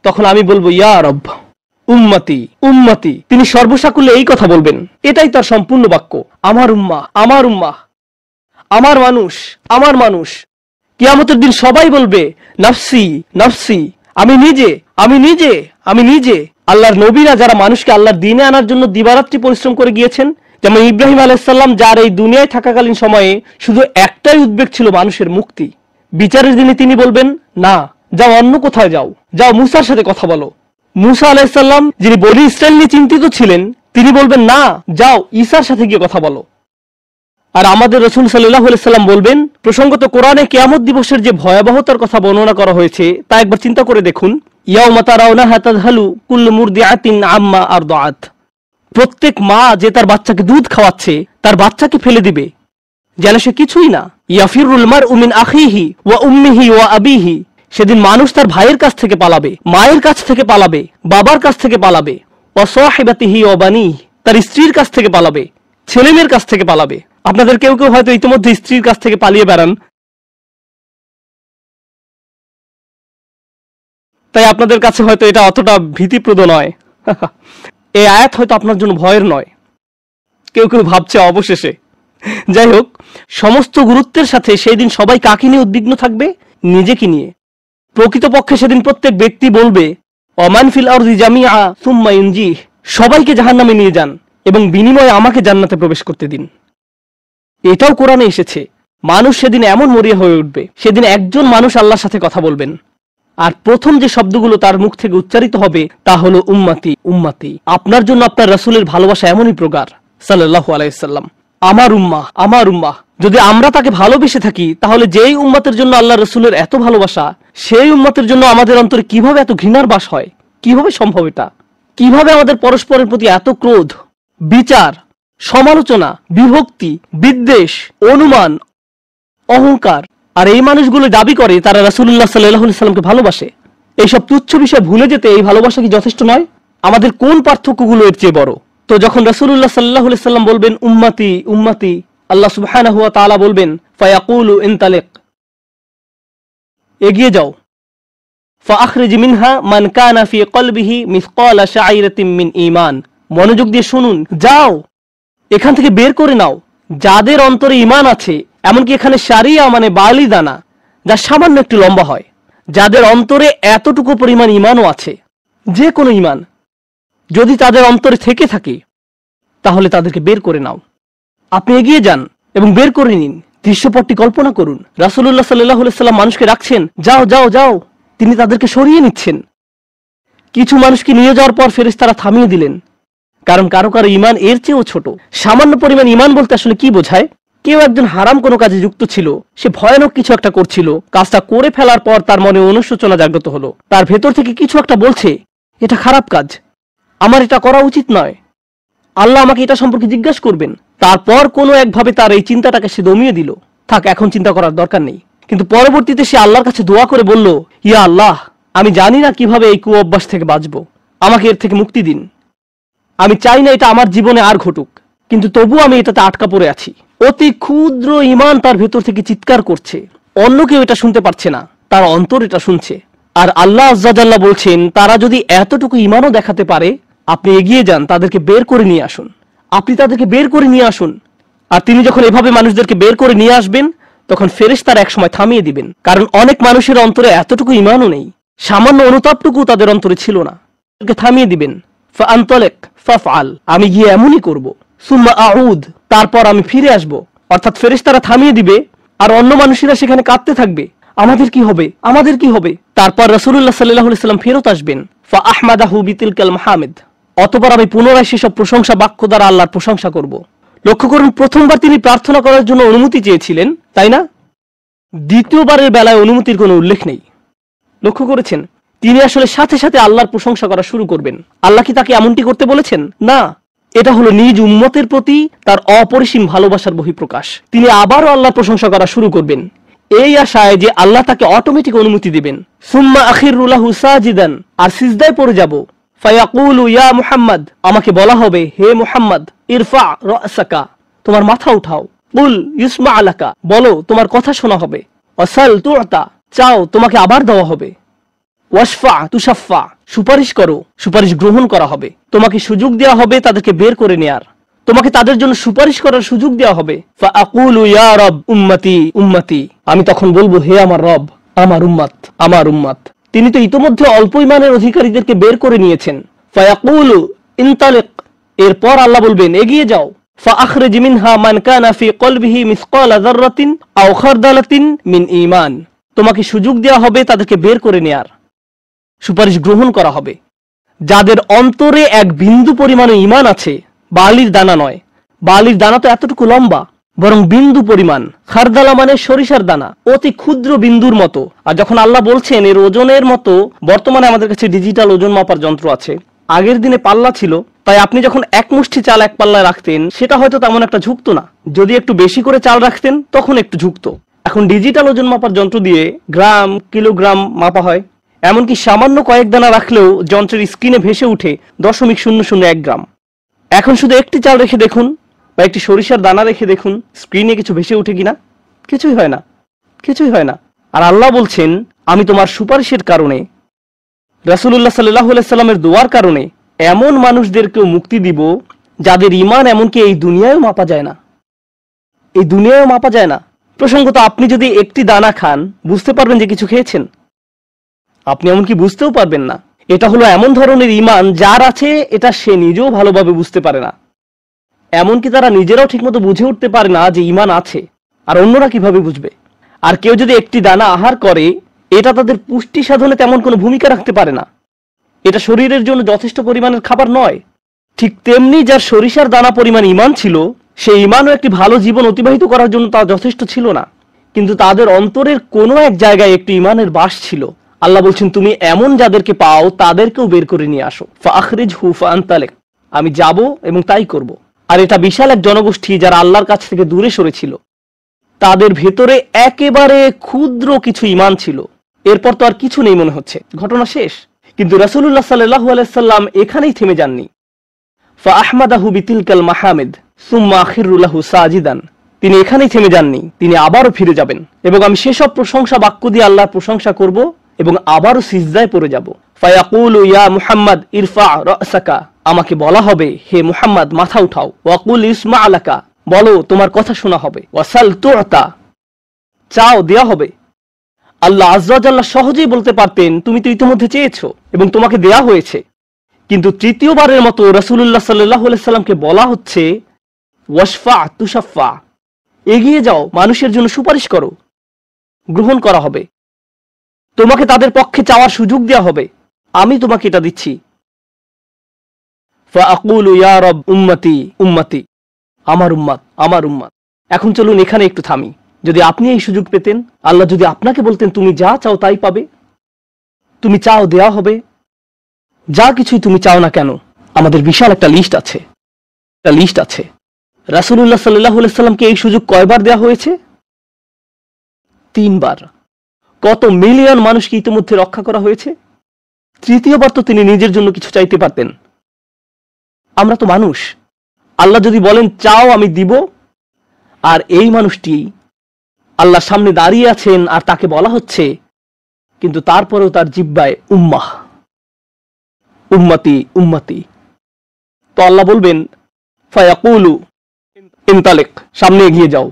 তখন আমি বলবো ইয়া রব, উম্মতি উম্মতি, তিনি সর্বসাকুল্যে এই কথা বলবেন, এটাই তার সম্পূর্ণ বাক্য, আমার উম্মাহ আমার উম্মাহ, আমার মানুষ আমার মানুষ। কিয়ামতের দিন সবাই বলবে, নাফসি নাফসি, আমি নিজে আমি নিজে আমি নিজে। আল্লাহর নবীরা যারা মানুষকে আল্লাহর দ্বীনে আনার জন্য দিবারাত্রি পরিশ্রম করে গিয়েছেন, যেমন ইব্রাহিম আলাইহিস সালাম, যার এই দুনিয়ায় থাকাকালীন সময়ে শুধু একটাই উদ্বেগ ছিল মানুষের মুক্তি, বিচারের দিনে তিনি বলবেন, না, যাও অন্য কোথাও যাও, যাও মুসার সাথে কথা বলো। মুসা আলাইহিস সালাম, যিনি বনি ইসরাইল নিয়ে চিন্তিত ছিলেন, তিনি বলবেন, না, যাও ঈসার সাথে গিয়ে কথা বলো। আর আমাদের রাসূল সাল্লাল্লাহু আলাইহি সাল্লাম বলবেন, প্রসঙ্গত কোরআনে কিয়ামত দিবসের যে ভয়াবহতার কথা বর্ণনা করা হয়েছে তা একবার চিন্তা করে দেখুন। ইয়াউমা তারাউনাহা তাযহালু কুল্লু মুরদিআতিন আম্মা আরদাআত, প্রত্যেক মা যে তার বাচ্চাকে দুধ খাওয়াচ্ছে তার বাচ্চাকে ফেলে দিবে যেন সে কিছুই না। ইয়াফিরুল মারউ মিন আখিহি ওয়া উম্মিহি ওয়া আবিহি, সেদিন মানুষ তার ভাইয়ের কাছ থেকে পালাবে, মায়ের কাছ থেকে পালাবে, বাবার কাছ থেকে পালাবে। ওয়া সাহিবাতিহি ওয়া বানিহি, তার স্ত্রীর কাছ থেকে পালাবে, ছেলেমেয়ের কাছ থেকে পালাবে। আপনাদের কেউ কেউ হয়তো ইতিমধ্যে স্ত্রীর কাছ থেকে পালিয়ে বেড়ান। তাই আপনাদের কাছে হয়তো এটা অতটা ভীতিপ্রদ নয়। এই আয়াত হয়তো আপনার জন্য ভয়ের নয়, কেউ কেউ ভাবছে অবশেষে। যাই হোক, সমস্ত গুরুত্বের সাথে সেই দিন সবাই কাকে নিয়ে উদ্বিগ্ন থাকবে? নিজেকে নিয়ে। প্রকৃতপক্ষে সেদিন প্রত্যেক ব্যক্তি বলবে, ওমান ফিল আরদি জামিআ সুম্মা ইনজিহ, সবাইকে জাহান্নামে নিয়ে যান এবং বিনিময়ে আমাকে জান্নাতে প্রবেশ করতে দিন। এটাও কোরআনে এসেছে। মানুষ সেদিন এমন মরিয়া হয়ে উঠবে, সেদিন একজন মানুষ আল্লাহর সাথে কথা বলবেন, আর প্রথম যে শব্দগুলো তার মুখ থেকে উচ্চারিত হবে তা হলো উম্মতি উম্মতি। আপনার জন্য আপনার রাসূলের ভালোবাসা এমনই প্রগাঢ় সাল্লাল্লাহু আলাইহি সাল্লাম। আমার উম্মাহ, আমার উম্মাহ। যদি আমরা তাকে ভালোবেসে থাকি, তাহলে যেই উম্মতের জন্য আল্লাহ রাসূলের এত ভালোবাসা, সেই উম্মতের জন্য আমাদের অন্তরে কিভাবে এত ঘৃণার বাস হয়? কিভাবে সম্ভব এটা? কিভাবে আমাদের পরস্পরের প্রতি এত ক্রোধ, বিচার, সমালোচনা, বিভক্তি, বিদ্বেষ, অনুমান, অহংকার? আর এই মানুষগুলো দাবি করে তারা রাসূলুল্লাহ সাল্লাল্লাহু আলাইহি সাল্লামকে ভালোবাসে। এইসব তুচ্ছ বিষয় ভুলে যেতে এই ভালোবাসা কি যথেষ্ট নয়? আমাদের কোন পার্থক্যগুলো এর চেয়ে বড়? তো যখন রাসূলুল্লাহ সাল্লাল্লাহু আলাইহি সাল্লাম বলবেন উম্মতি উম্মতি, আল্লাহ সুবহানাহু ওয়া তাআলা বলবেন ফায়াকুলু ইনতালিক, এগিয়ে যাও। ফাআখরিজ মিনহা মান কানা ফি কলবিহি মিসকালা শাইরাতিন মিন ঈমান, মনোযোগ দিয়ে শুনুন, যাও এখান থেকে বের করে নাও যাদের অন্তরে ঈমান আছে, এমনকি এখানে শারিয়া মানে বালি দানা, যা সামান্য একটু লম্বা হয়, যাদের অন্তরে এতটুকু পরিমাণ ঈমানও আছে, যে কোনো ঈমান যদি তাদের অন্তরে থেকে থাকে, তাহলে তাদেরকে বের করে নাও। আপনি এগিয়ে যান এবং বের করে নিন। দৃশ্যপটটি কল্পনা করুন, রাসূলুল্লাহ সাল্লাল্লাহু আলাইহি সাল্লাম মানুষকে রাখছেন, যাও যাও যাও, তিনি তাদেরকে সরিয়ে নিচ্ছেন। কিছু মানুষকে নিয়ে যাওয়ার পর ফেরেশতারা থামিয়ে দিলেন, কারণ কারো কারো ঈমান এর চেয়েও ছোট। সামান্য পরিমাণ ঈমান বলতে আসলে কি বোঝায়? কেউ একজন হারাম কোনো কাজে যুক্ত ছিল, সে ভয়ানক কিছু একটা করছিল, কাজটা করে ফেলার পর তার মনে অনুশোচনা জাগ্রত হলো, তার ভেতর থেকে কিছু একটা বলছে এটা খারাপ কাজ, আমার এটা করা উচিত নয়, আল্লাহ আমাকে এটা সম্পর্কে জিজ্ঞাসা করবেন। তারপর কোনো একভাবে তার এই চিন্তাটাকে সে দমিয়ে দিল, থাক এখন চিন্তা করার দরকার নেই। কিন্তু পরবর্তীতে সে আল্লাহর কাছে দোয়া করে বলল, ইয়া আল্লাহ, আমি জানি না কিভাবে এই কুঅভ্যাস থেকে বাঁচবো, আমাকে এর থেকে মুক্তি দিন। আমি চাই না এটা আমার জীবনে আর ঘটুক, কিন্তু তবু আমি এটাতে আটকা পড়ে আছি। অতি ক্ষুদ্র ঈমান তার ভেতর থেকে চিৎকার করছে, অন্য কেউ এটা শুনতে পারছে না, তার অন্তর এটা শুনছে। আর আল্লাহ আজ্জা জাল্লা বলছেন, তারা যদি এতটুকু ঈমানও দেখাতে পারে, আপনি এগিয়ে যান, তাদেরকে বের করে নিয়ে আসুন। আপনি তাদেরকে বের করে নিয়ে আসুন। আর তিনি যখন এভাবে মানুষদেরকে বের করে নিয়ে আসবেন, তখন ফেরেশতারা একসময় থামিয়ে দিবেন, কারণ অনেক মানুষের অন্তরে এতটুকু ঈমানও নেই, সামান্য অনুতাপটুকু তাদের অন্তরে ছিল না। থামিয়ে দিবেন, ফাআনতালিক ফাফআল, আমি গিয়ে এমনই করব, সুম্মা আউদ, তারপর আমি ফিরে আসব। অর্থাৎ ফেরেশতারা থামিয়ে দিবে, আর অন্য মানুষেরা সেখানে কাঁদতে থাকবে, আমাদের কি হবে, আমাদের কি হবে। তারপর রাসূলুল্লাহ সাল্লাল্লাহু আলাইহি সাল্লাম ফেরত আসবেন, ফাআহমাদাহু বিতিলকাল মাহামিদ, অতঃপর আমি পুনরায় সেসব প্রশংসা বাক্য দ্বারা আল্লাহর প্রশংসা করব। লক্ষ্য করুন, প্রথমবার তিনি প্রার্থনা করার জন্য অনুমতি চেয়েছিলেন, তাই না? দ্বিতীয়বারের বেলায় অনুমতির কোনো উল্লেখ নেই। লক্ষ্য করেছেন, তিনি আসলে সাথে সাথে আল্লাহর প্রশংসা করা শুরু করবেন। আল্লাহ কি তাকে এমনটি করতে বলেছেন? না, এটা হলো নিজ উম্মতের প্রতি তার অপরিসীম ভালোবাসার বহিঃপ্রকাশ। তিনি আবারও আল্লাহর প্রশংসা করা শুরু করবেন, এই আশায় যে আল্লাহ তাকে অটোমেটিক অনুমতি দিবেন। সুম্মা আখিরু লাহু সাজিদান, আর সিজদায় পড়ে যাব। ফায়াকুলু ইয়া মুহাম্মদ, আমাকে বলা হবে, হে মুহাম্মদ, ইরফা রাসাকা, তোমার মাথা উঠাও। কুল ইউসমা আলাকা, বলো তোমার কথা শোনা হবে। ওয়াসাল তুতা, চাও তোমাকে আবার দেওয়া হবে। ওয়াশফা তুশাফা, সুপারিশ করো, সুপারিশ গ্রহণ করা হবে। তোমাকে সুযোগ দেওয়া হবে তাদেরকে বের করে নেয়ার, তোমাকে তাদের জন্য সুপারিশ করার সুযোগ দেওয়া হবে। ফাআকুলু ইয়া রব উম্মতি উম্মতি, আমি তখন বলবো, হে আমার রব, আমার উম্মত, আমার উম্মত। তিনি তো ইতোমধ্যে অল্প ঈমানের অধিকারীদেরকে বের করে নিয়েছেন। ফায়াকুলু ইনতালিক, এরপর আল্লাহ বলবেন, এগিয়ে যাও। ফাআখরিজ মিনহা মান কানা ফি কলবিহি মিসকালা যাররাতিন আও খারদালাতিন মিন ঈমান, তোমাকে সুযোগ দেওয়া হবে তাদেরকে বের করে নেয়ার, সুপারিশ গ্রহণ করা হবে। যাদের অন্তরে এক বিন্দু পরিমাণ ঈমান আছে, বালির দানা নয়, বালির দানা তো এতটুকু লম্বা, বরং বিন্দু পরিমাণ। খারদালা মানে সরিষার দানা, অতি ক্ষুদ্র বিন্দুর মতো। আর যখন আল্লাহ বলছেন এর ওজনের মতো, বর্তমানে আমাদের কাছে ডিজিটাল ওজন মাপার যন্ত্র আছে, আগের দিনে পাল্লা ছিল, তাই আপনি যখন এক মুষ্টি চাল এক পাল্লায় রাখতেন, সেটা হয়তো তেমন একটা ঝুঁকতো না। যদি একটু বেশি করে চাল রাখতেন, তখন একটু ঝুঁকতো। এখন ডিজিটাল ওজন মাপার যন্ত্র দিয়ে গ্রাম, কিলোগ্রাম মাপা হয়। এমনকি সামান্য কয়েক দানা রাখলেও যন্ত্রের স্ক্রিনে ভেসে উঠে 0.001 গ্রাম। এখন শুধু একটি চাল রেখে দেখুন, বা একটি সরিষার দানা রেখে দেখুন, স্ক্রিনে কিছু ভেসে উঠে কিনা? কিছুই হয় না, কিছুই হয় না। আর আল্লাহ বলছেন, আমি তোমার সুপারিশের কারণে রাসূলুল্লাহ সাল্লাল্লাহু আলাইহি সাল্লামের দোয়ার কারণে এমন মানুষদেরকেও মুক্তি দিব যাদের ঈমান এমনকি এই দুনিয়ায়ও মাপা যায় না, এই দুনিয়ায়ও মাপা যায় না। প্রসঙ্গত আপনি যদি একটি দানা খান বুঝতে পারবেন যে কিছু খেয়েছেন? আপনি এমনকি বুঝতেও পারবেন না। এটা হলো এমন ধরনের ঈমান যার আছে এটা সে নিজেও ভালোভাবে বুঝতে পারে না, এমনকি তারা নিজেরাও ঠিকমতো বুঝে উঠতে পারে না যে ঈমান আছে, আর অন্যরা কিভাবে বুঝবে? আর কেউ যদি একটি দানা আহার করে এটা তাদের পুষ্টি সাধনে তেমন কোনো ভূমিকা রাখতে পারে না, এটা শরীরের জন্য যথেষ্ট পরিমাণের খাবার নয়। ঠিক তেমনি যার সরিষার দানা পরিমাণ ঈমান ছিল সেই ঈমানও একটি ভালো জীবন অতিবাহিত করার জন্য তা যথেষ্ট ছিল না, কিন্তু তাদের অন্তরের কোনো এক জায়গায় একটু ঈমানের বাস ছিল। আল্লাহ বলছেন, তুমি এমন যাদেরকে পাও তাদেরকেও বের করে নিয়ে আসো। ফাখরিজহু ফাআনতালিক, আমি যাব এবং তাই করব। আর এটা বিশাল এক জনগোষ্ঠী যারা আল্লাহর কাছ থেকে দূরে সরেছিল, তাদের ভেতরে একেবারে ক্ষুদ্র কিছু ঈমান ছিল। এরপর তো আর কিছু নেই মনে হচ্ছে, ঘটনা শেষ। কিন্তু রাসূলুল্লাহ সাল্লাল্লাহু আলাইহি সাল্লাম এখানেই থেমে যাননি। ফাআহমাদাহু বিতিলকাল মাহামিদ সুম্মা আখিরু লাহু সাজিদান, তিনি এখানেই থেমে যাননি, তিনি আবারও ফিরে যাবেন এবং আমি সেসব প্রশংসা বাক্য দিয়ে আল্লাহর প্রশংসা করব এবং আবারও সিজদায় পড়ে যাব। ফায়াকুলু ইয়া মুহাম্মদ ইরফা রাসাকা, আমাকে বলা হবে হে মুহাম্মদ মাথা উঠাও। ওয়াকুল ইসমা আলাকা, বলো তোমার কথা শোনা হবে। ওয়াসাল তুতা, চাও দেয়া হবে। আল্লাহ আযজা ওয়া জাল্লা সহজেই বলতে পারতেন তুমি তো ইতিমধ্যে চেয়েছো এবং তোমাকে দেয়া হয়েছে, কিন্তু তৃতীয়বারের মতো রাসূলুল্লাহ সাল্লাল্লাহু আলাইহি সাল্লামকে বলা হচ্ছে ওয়াশফা তুশাফা, এগিয়ে যাও, মানুষের জন্য সুপারিশ করো, গ্রহণ করা হবে, তোমাকে তাদের পক্ষে চাওয়ার সুযোগ দেওয়া হবে, আমি তোমাকে এটা দিচ্ছি। ফাআকুলু ইয়া রব উম্মতি উম্মতি, আমার উম্মত আমার উম্মত। এখন চলুন এখানে একটু থামি। যদি আপনি এই সুযোগ পেতেন, আল্লাহ যদি আপনাকে বলতেন তুমি যা চাও তাই পাবে, তুমি চাও দেয়া হবে, যা কিছুই তুমি চাও না কেন, আমাদের বিশাল একটা লিস্ট আছে। রাসূলুল্লাহ সাল্লাল্লাহু আলাইহি সাল্লামকে এই সুযোগ কয়বার দেয়া হয়েছে? 3 বার। কত মিলিয়ন মানুষকে ইতিমধ্যে রক্ষা করা হয়েছে। তৃতীয়বার তো তিনি নিজের জন্য কিছু চাইতে পারতেন। আমরা তো মানুষ, আল্লাহ যদি বলেন চাও আমি দিব, আর এই মানুষটি আল্লাহর সামনে দাঁড়িয়ে আছেন আর তাকে বলা হচ্ছে, কিন্তু তারপরেও তার জিহ্বায় উম্মাহ উম্মতি উম্মতি। তো আল্লাহ বলবেন ফায়াকুলু ইনতালিক, সামনে এগিয়ে যাও।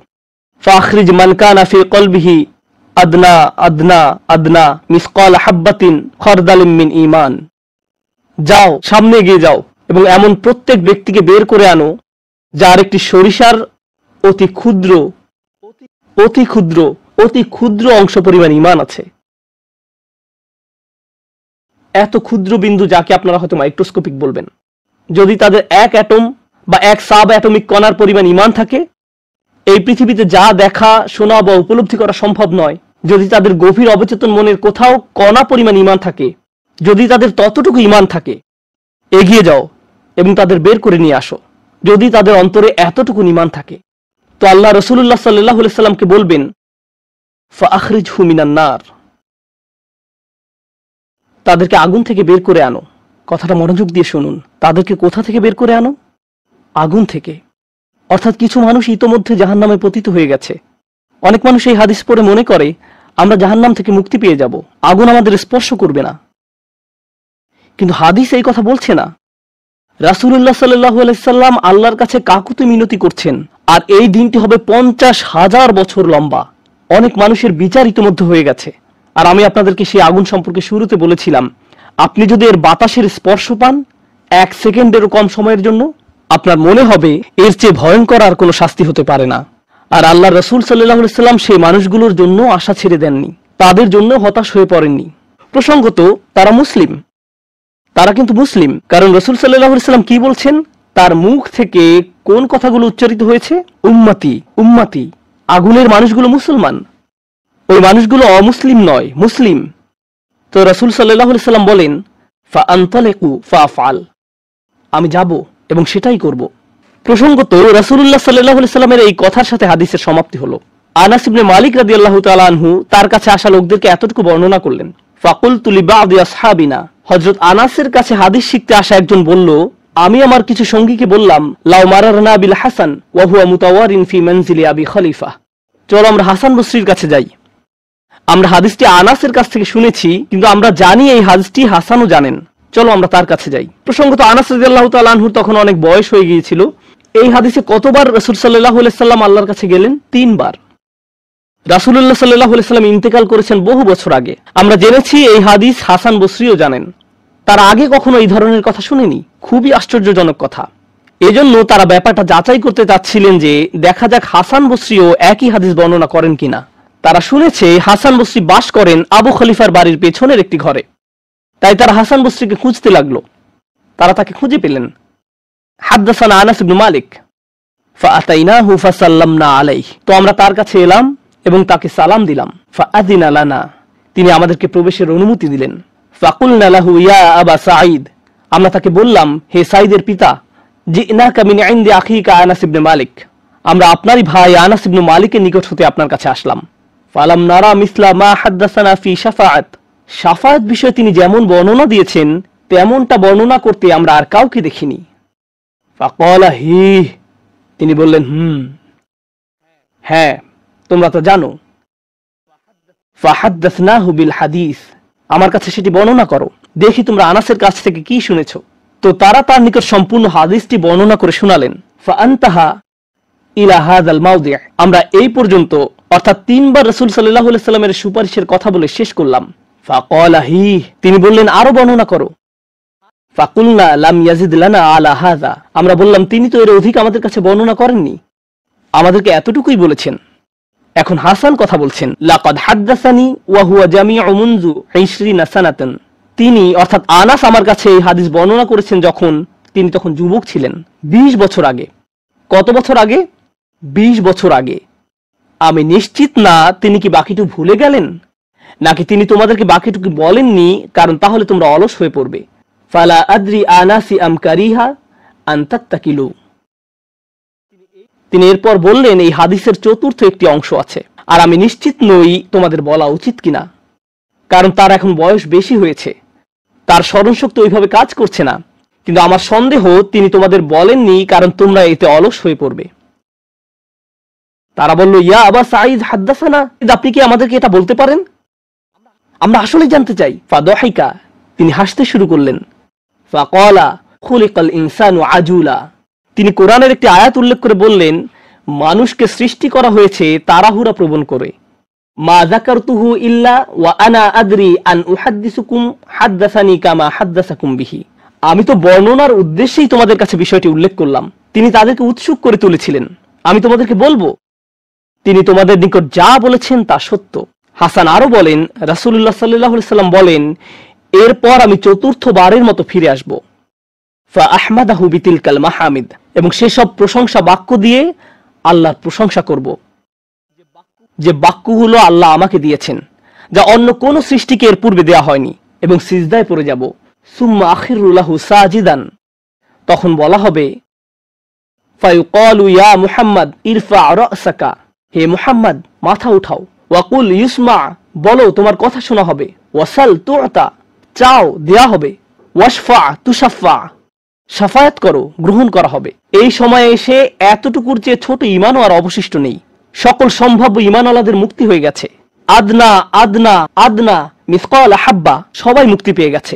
ফাখরিজ মান কানা ফি কলবিহি আদনা আদনা আদনা মিসকাল হাব্বাতিন খরদালিম মিন ঈমান, যাও সামনে এগিয়ে যাও এবং এমন প্রত্যেক ব্যক্তিকে বের করে আনো যার একটি সরিষার অতি ক্ষুদ্র অতি ক্ষুদ্র অংশ পরিমাণ ঈমান আছে। এত ক্ষুদ্র বিন্দু যাকে আপনারা হয়তো মাইক্রোস্কোপিক বলবেন, যদি তাদের এক অ্যাটম বা এক সাব অ্যাটমিক কণার পরিমাণ ঈমান থাকে, এই পৃথিবীতে যা দেখা শোনা বা উপলব্ধি করা সম্ভব নয়, যদি তাদের গভীর অবচেতন মনের কোথাও কণা পরিমাণ ঈমান থাকে, যদি তাদের ততটুকু ঈমান থাকে, এগিয়ে যাও এবং তাদের বের করে নিয়ে আসো। যদি তাদের অন্তরে এতটুকু ঈমান থাকে, তো আল্লাহ রাসূলুল্লাহ সাল্লাল্লাহু আলাইহি সাল্লামকে বলবেন ফাআখরিজহু মিনান নার, তাদেরকে আগুন থেকে বের করে আনো। কথাটা মনোযোগ দিয়ে শুনুন, তাদেরকে কোথা থেকে বের করে আনো? আগুন থেকে। অর্থাৎ কিছু মানুষ ইতোমধ্যে জাহান্নামে পতিত হয়ে গেছে। অনেক মানুষ এই হাদিস পড়ে মনে করে আমরা জাহান্নাম থেকে মুক্তি পেয়ে যাব, আগুন আমাদের স্পর্শ করবে না। কিন্তু হাদিস এই কথা বলছে না। রাসূলুল্লাহ সাল্লাল্লাহু আলাইহি সাল্লাম আল্লাহর কাছে কাকুতি মিনতি করছেন, আর এই দিনটি হবে 50,000 বছর লম্বা। অনেক মানুষের বিচার ইতোমধ্যে হয়ে গেছে। আর আমি আপনাদেরকে সেই আগুন সম্পর্কে শুরুতে বলেছিলাম, আপনি যদি এর বাতাসের স্পর্শ পান 1 সেকেন্ডেরও কম সময়ের জন্য, আপনার মনে হবে এর চেয়ে ভয়ঙ্কর আর কোনো শাস্তি হতে পারে না। আর আল্লাহ রাসূল সাল্লাল্লাহু আলাইহি সাল্লাম সেই মানুষগুলোর জন্য আশা ছেড়ে দেননি, তাদের জন্য হতাশ হয়ে পড়েননি। প্রসঙ্গত তারা মুসলিম, তারা কিন্তু মুসলিম, কারণ রাসূল সাল্লাল্লাহু আলাইহি সাল্লাম কি বলছেন, তার মুখ থেকে কোন কথাগুলো উচ্চারিত হয়েছে? উম্মতি উম্মতি। আগুনের মানুষগুলো মুসলমান, ওই মানুষগুলো অমুসলিম নয়, মুসলিম। তো রাসূল সাল্লাল্লাহু আলাইহি সাল্লাম বলেন ফাআনতালিকু ফাআফআল, আমি যাব এবং সেটাই করব। প্রসঙ্গত রাসূলুল্লাহ সাল্লাল্লাহু আলাইহি সাল্লামের এই কথার সাথে হাদিসের সমাপ্তি হলো। আনাস ইবনে মালিক রাদিয়াল্লাহু তাআলা আনহু তার কাছে আসা লোকদেরকে এতটুকু বর্ণনা করলেন। ফাকুলতু লিবাদি আসহাবিনা, হযরত আনাসের কাছে হাদিস শিখতে আসা একজন বলল, আমি আমার কিছু সঙ্গীকে বললাম, লাউ মারারনা বিল হাসান ওয়া হুয়া মুতাওয়ারিন ফি মানজিলি আবি খলিফা, চলো আমরা হাসান বসরির কাছে যাই। আমরা হাদিসটি আনাসের কাছ থেকে শুনেছি, কিন্তু আমরা জানি এই হাদিসটি হাসানও জানেন। চলো আমরা তার কাছে যাই। প্রসঙ্গত আনাস রাদিয়াল্লাহু তাআলা আনহুর তখন অনেক বয়স হয়ে গিয়েছিল। এই হাদিসে কতবার রাসূল সাল্লাল্লাহু আলাইহি সাল্লাম আল্লাহর কাছে গেলেন? 3 বার। রাসূলুল্লাহ সাল্লাল্লাহু আলাইহি সাল্লাম ইন্তেকাল করেছেন বহু বছর আগে। আমরা জেনেছি এই হাদিস হাসান বসরিও জানেন। তার আগে কখনো এই ধরনের কথা শুনেনি। খুবই আশ্চর্যজনক কথা। এজন্য তারা ব্যাপারটা যাচাই করতে চাচ্ছিলেন যে দেখা যাক হাসান বসরিও একই হাদিস বর্ণনা করেন কিনা। তারা শুনেছে হাসান বসরি বাস করেন আবু খলিফার বাড়ির পেছনের একটি ঘরে। তাই তারা হাসান বসরিকে খুঁজতে লাগলো। তারা তাকে খুঁজে পেলেন। হাদদাসানা আনাস ইবনে মালিক ফাআতাইনাহু ফাসাল্লামনা আলাইহি। তো আমরা তার কাছে এলাম এবং তাকে সালাম দিলাম। ফাআযিনা লানা, তিনি আমাদেরকে প্রবেশের অনুমতি দিলেন। ফাকুলনা লাহু ইয়া আবা সাঈদ, আমরা তাকে বললাম, হে সাঈদের পিতা, জিনাকা মিন ইনদি আখিকা আনাস ইবনে মালিক, আমরা আপনারই ভাই আনাস ইবনে মালিকের নিকট হতে আপনার কাছে আসলাম। ফালাম নারা মিসলা মা হাদদাসানা ফি শাফাআত, শাফাআত বিষয়ে তিনি যেমন বর্ণনা দিয়েছেন তেমনটা বর্ণনা করতে আমরা আর কাউকে দেখিনি। ফাকালা হি, তিনি বললেন হ্যাঁ তোমরা তো জানো। ফাহাদদাসনাহু বিল হাদিস, আমার কাছে সেটি বর্ণনা করো, দেখি তোমরা আনাসের কাছ থেকে কি শুনেছো। তো তারা তার নিকট সম্পূর্ণ হাদিসটি বর্ণনা করে শোনালেন। ফাআনতাহা ইলা হাযাল মাওদি', আমরা এই পর্যন্ত অর্থাৎ 3 বার রাসূল সাল্লাল্লাহু আলাইহি সাল্লামের সুপারিশের কথা বলে শেষ করলাম। ফাকালা হি, তিনি বললেন আরো বর্ণনা করো। ফাকুলনা লাম ইয়াজিদ লানা আলা হাযা, আমরা বললাম তিনি তো এর অধিক আমাদের কাছে বর্ণনা করেননি, আমাদেরকে এতটুকুই বলেছেন। এখন হাসান কথা বলছেন, লাকাদ হাদদাসানি ওয়া হুয়া জামিউ মুনযু 20 সানাতান, তিনি অর্থাৎ আনাস আমার কাছে এই হাদিস বর্ণনা করেছেন যখন তিনি তখন যুবক ছিলেন, 20 বছর আগে। কত বছর আগে? 20 বছর আগে। আমি নিশ্চিত না তিনি কি বাকিটুকু ভুলে গেলেন, নাকি তিনি তোমাদেরকে বাকিটুকু বলেননি কারণ তাহলে তোমরা অলস হয়ে পড়বে। ফালা আদ্রি আনাসি আম কারিহা আন তাত্তাকিলু, তিনি এরপর বললেন এই হাদিসের চতুর্থ একটি অংশ আছে, আর আমি নিশ্চিত নই তোমাদের বলা উচিত কিনা, কারণ তার এখন বয়স বেশি হয়েছে, তার স্মরণশক্তি ওইভাবে কাজ করছে না। কিন্তু আমার সন্দেহ তিনি তোমাদের বলেননি কারণ তোমরা এতে অলস হয়ে পড়বে। তারা বলল, ইয়া আবা সাঈদ হাদদাসানা, আপনি কি আমাদেরকে এটা বলতে পারেন? আমরা আসলে জানতে চাই। ফাদাহিকা, তিনি হাসতে শুরু করলেন। ফাকালা খুলিকাল ইনসানু আজুলা, তিনি কোরআনের একটি আয়াত উল্লেখ করে বললেন, মানুষকে সৃষ্টি করা হয়েছে তাড়াহুড়া প্রবণ করে। মা যাকারতুহু ইল্লা ওয়া আনা আদরি আন উহাদ্দিসুকুম হাদদাসানি কামা হাদদাসাকুম বিহি, আমি তো বর্ণনার উদ্দেশ্যেই তোমাদের কাছে বিষয়টি উল্লেখ করলাম। তিনি তাদেরকে উৎসুক করে তুলেছিলেন, আমি তোমাদেরকে বলবো তিনি তোমাদের নিকট যা বলেছেন তা সত্য। হাসান আরো বলেন, রাসূলুল্লাহ সাল্লাল্লাহু আলাইহি সাল্লাম বলেন, এরপর আমি চতুর্থবারের মতো ফিরে আসব। ফা আহমাদাহু বিতিলকাল মাহামিদ, এবং সেসব প্রশংসা বাক্য দিয়ে আল্লাহর প্রশংসা করব, যে বাক্যগুলো আল্লাহ আমাকে দিয়েছেন, যা অন্য কোন সৃষ্টিকে এর পূর্বে দেয়া হয়নি, এবং সিজদায় পড়ে যাব। সুম্মা আখিরু লাহু সাজিদান, তখন বলা হবে, ফায়ুকালু ইয়া মুহাম্মদ ইরফা রাসাকা, হে মুহাম্মদ মাথা উঠাও। ওয়াকুল ইউসমা, বলো তোমার কথা শোনা হবে। ওয়াসাল তুতা, চাও দেয়া হবে। ওয়াশফা তুশাফা, শাফায়াত করো গ্রহণ করা হবে। এই সময়ে এসে এতটুকুর চেয়ে ছোট ঈমানও আর অবশিষ্ট নেই। সকল সম্ভাব্য ঈমানওয়ালাদের মুক্তি হয়ে গেছে। আদনা আদনা আদনা মিসকাল হাব্বা, সবাই মুক্তি পেয়ে গেছে।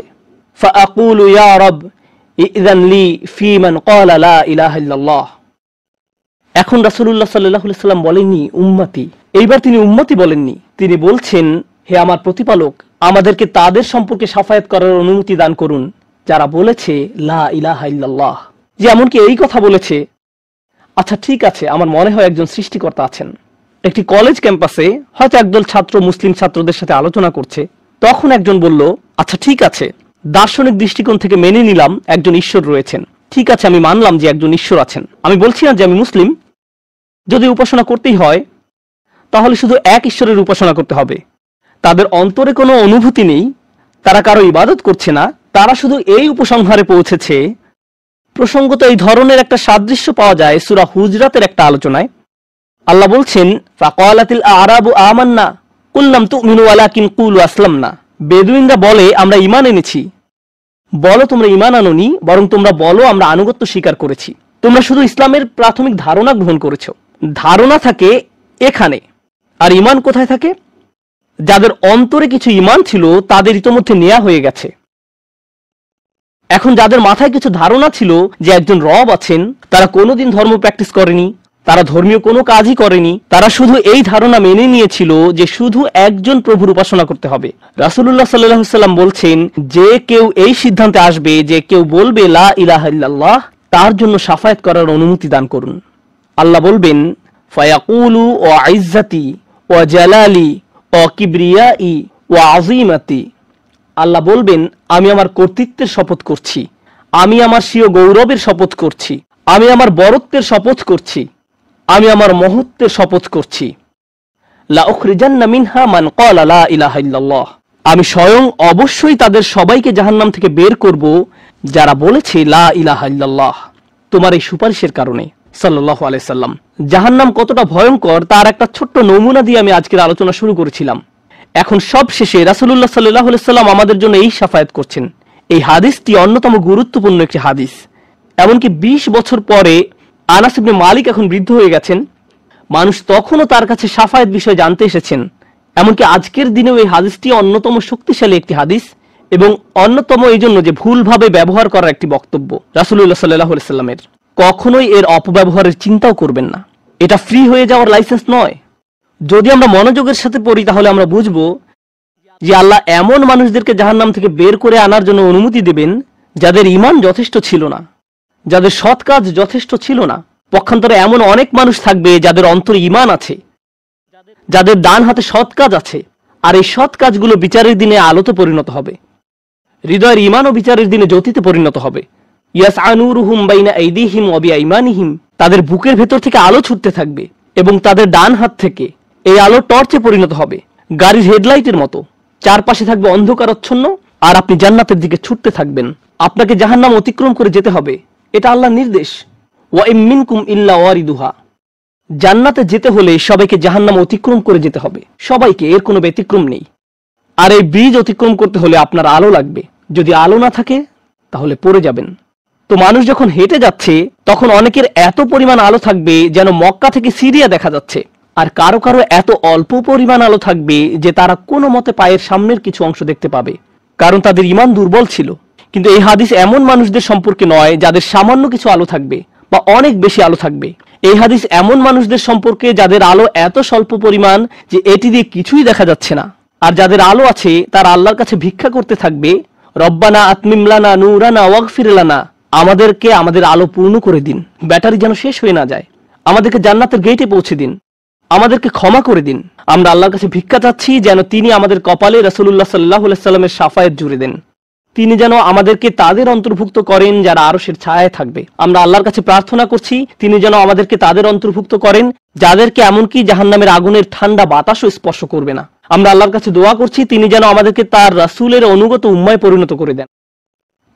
ফাআকুলু ইয়া রব ইযযান লি ফি মান ক্বালা লা ইলাহা ইল্লাল্লাহ, এখন রাসূলুল্লাহ সাল্লাল্লাহু আলাইহি সাল্লাম বলেননি উম্মতি, এইবার তিনি উম্মতি বলেননি, তিনি বলছেন, হে আমার প্রতিপালক, আমাদেরকে তাদের সম্পর্কে শাফায়াত করার অনুমতি দান করুন যারা বলেছে লা ইলাহা ইল্লাল্লাহ। যে এমনকি এই কথা বলেছে, আচ্ছা ঠিক আছে, আমার মনে হয় একজন সৃষ্টিকর্তা আছেন। একটি কলেজ ক্যাম্পাসে হয়তো একদল ছাত্র মুসলিম ছাত্রদের সাথে আলোচনা করছে, তখন একজন বলল, আচ্ছা ঠিক আছে, দার্শনিক দৃষ্টিকোণ থেকে মেনে নিলাম একজন ঈশ্বর রয়েছেন, ঠিক আছে আমি মানলাম যে একজন ঈশ্বর আছেন। আমি বলছি না যে আমি মুসলিম, যদি উপাসনা করতেই হয় তাহলে শুধু এক ঈশ্বরের উপাসনা করতে হবে। তাদের অন্তরে কোনো অনুভূতি নেই, তারা কারো ইবাদত করছে না, তারা শুধু এই উপসংহারে পৌঁছেছে। প্রসঙ্গত এই ধরনের একটা সাদৃশ্য পাওয়া যায় সূরা হুজরাতের একটা আলোচনায়। আল্লাহ বলছেন, ফাকালাতিল আরাবু আমান্না কুল লাম তুমিনু ওয়ালাকিন কুলু আসলামনা, বেদুইনরা বলে আমরা ঈমান এনেছি। বলো তোমরা ঈমান আনোনি, বরং তোমরা বলো আমরা আনুগত্য স্বীকার করেছি। তোমরা শুধু ইসলামের প্রাথমিক ধারণা গ্রহণ করেছো। ধারণা থাকে এখানে, আর ঈমান কোথায় থাকে? যাদের অন্তরে কিছু ঈমান ছিল তাদের ইতোমধ্যে নেওয়া হয়ে গেছে। এখন যাদের মাথায় কিছু ধারণা ছিল যে একজন রব আছেন, তারা কোনোদিন ধর্ম প্র্যাকটিস করেনি, তারা ধর্মীয় কোনো কাজই করেনি, তারা শুধু এই ধারণা মেনে নিয়েছিল যে শুধু একজন প্রভুর উপাসনা করতে হবে। রাসূলুল্লাহ সাল্লাল্লাহু আলাইহি ওয়াসাল্লাম বলছেন, যে কেউ এই সিদ্ধান্তে আসবে যে কেউ বলবে লা ইলাহা ইল্লাল্লাহ, তার জন্য শাফায়াত করার অনুমতি দান করুন। আল্লাহ বলবেন, ফায়াকুলু ওয়া ইজ্জাতি ওয়া জালালি ওয়া কিবরিয়াই ওয়া আযীমাতি। আল্লাহ বলবেন, আমি আমার কর্তৃত্বের শপথ করছি, আমি আমার স্বীয় গৌরবের শপথ করছি, আমি আমার বরত্বের শপথ করছি, আমি আমার মহত্বের শপথ করছি। লা উখরিজান্না মিনহা মান ক্বালা লা ইলাহা ইল্লাল্লাহ। আমি স্বয়ং অবশ্যই তাদের সবাইকে জাহান্নাম থেকে বের করব যারা বলেছে লা ইলাহা ইল্লাল্লাহ, তোমার এই সুপারিশের কারণে। সাল্লাল্লাহু আলাইহি সাল্লাম। জাহান্নাম কতটা ভয়ঙ্কর তার একটা ছোট্ট নমুনা দিয়ে আমি আজকের আলোচনা শুরু করেছিলাম। এখন সব শেষে রাসূলুল্লাহ সাল্লাল্লাহু আলাইহি সাল্লাম আমাদের জন্য এই শাফায়াত করছেন। এই হাদিসটি অন্যতম গুরুত্বপূর্ণ একটি হাদিস। এমনকি 20 বছর পরে আনাস ইবনে মালিক এখন বৃদ্ধ হয়ে গেছেন, মানুষ তখনও তার কাছে শাফায়াত বিষয়ে জানতে এসেছেন। এমনকি আজকের দিনেও এই হাদিসটি অন্যতম শক্তিশালী একটি হাদিস, এবং অন্যতম এই জন্য যে ভুলভাবে ব্যবহার করার একটি বক্তব্য রাসূলুল্লাহ সাল্লাল্লাহু আলাইহি সাল্লামের। কখনোই এর অপব্যবহারের চিন্তাও করবেন না। এটা ফ্রি হয়ে যাওয়ার লাইসেন্স নয়। যদি আমরা মনোযোগের সাথে পড়ি তাহলে আমরা বুঝবো যে আল্লাহ এমন মানুষদেরকে জাহান্নাম থেকে বের করে আনার জন্য অনুমতি দেবেন যাদের ঈমান যথেষ্ট ছিল না, যাদের সৎ কাজ যথেষ্ট ছিল না। পক্ষান্তরে এমন অনেক মানুষ থাকবে যাদের অন্তরে ঈমান আছে, যাদের ডান হাতে সৎ কাজ আছে, আর এই সৎ কাজগুলো বিচারের দিনে আলোতে পরিণত হবে। হৃদয়ের ঈমান ও বিচারের দিনে জ্যোতিতে পরিণত হবে। ইয়াসআ নূরুহুম বাইনা আইদিহিম ওয়া বিআইমানিহিম। তাদের বুকের ভেতর থেকে আলো ছুটতে থাকবে এবং তাদের ডান হাত থেকে এই আলো টর্চে পরিণত হবে, গাড়ির হেডলাইটের মতো। চারপাশে থাকবে অন্ধকারাচ্ছন্ন, আর আপনি জান্নাতের দিকে ছুটতে থাকবেন। আপনাকে জাহান্নাম অতিক্রম করে যেতে হবে, এটা আল্লাহর নির্দেশ। ওয়া ইম মিনকুম ইল্লা ওয়ারিদুহা। জান্নাতে যেতে হলে সবাইকে জাহান্নাম অতিক্রম করে যেতে হবে, সবাইকে, এর কোনো ব্যতিক্রম নেই। আর এই ব্রিজ অতিক্রম করতে হলে আপনার আলো লাগবে। যদি আলো না থাকে তাহলে পড়ে যাবেন। তো মানুষ যখন হেঁটে যাচ্ছে তখন অনেকের এত পরিমাণ আলো থাকবে যেন মক্কা থেকে সিরিয়া দেখা যাচ্ছে, আর কারো কারো এত অল্প পরিমাণ আলো থাকবে যে তারা কোনো মতে পায়ের সামনের কিছু অংশ দেখতে পাবে, কারণ তাদের ঈমান দুর্বল ছিল। কিন্তু এই হাদিস এমন মানুষদের সম্পর্কে নয় যাদের সামান্য কিছু আলো থাকবে বা অনেক বেশি আলো থাকবে। এই হাদিস এমন মানুষদের সম্পর্কে যাদের আলো এত স্বল্প পরিমাণ যে এটি দিয়ে কিছুই দেখা যাচ্ছে না, আর যাদের আলো আছে তারা আল্লাহর কাছে ভিক্ষা করতে থাকবে, রব্বানা আতমিম লানা নূরানা ওয়াগফির লানা। আমাদেরকে আমাদের আলো পূর্ণ করে দিন, ব্যাটারি যেন শেষ হয়ে না যায়। আমাদেরকে জান্নাতের গেটে পৌঁছে দিন, আমাদেরকে ক্ষমা করে দিন। আমরা আল্লাহর কাছে ভিক্ষা চাচ্ছি যেন তিনি আমাদের কপালে রাসূলুল্লাহ সাল্লাল্লাহু আলাইহি সাল্লামের শাফায়াত জুড়ে দেন। তিনি যেন আমাদেরকে তাদের অন্তর্ভুক্ত করেন যারা আরশের ছায়ায় থাকবে। আমরা আল্লাহর কাছে প্রার্থনা করছি তিনি যেন আমাদেরকে তাদের অন্তর্ভুক্ত করেন যাদেরকে এমনকি জাহান্নামের আগুনের ঠান্ডা বাতাসও স্পর্শ করবে না। আমরা আল্লাহর কাছে দোয়া করছি তিনি যেন আমাদেরকে তার রাসূলের অনুগত উম্মায় পরিণত করে দেন।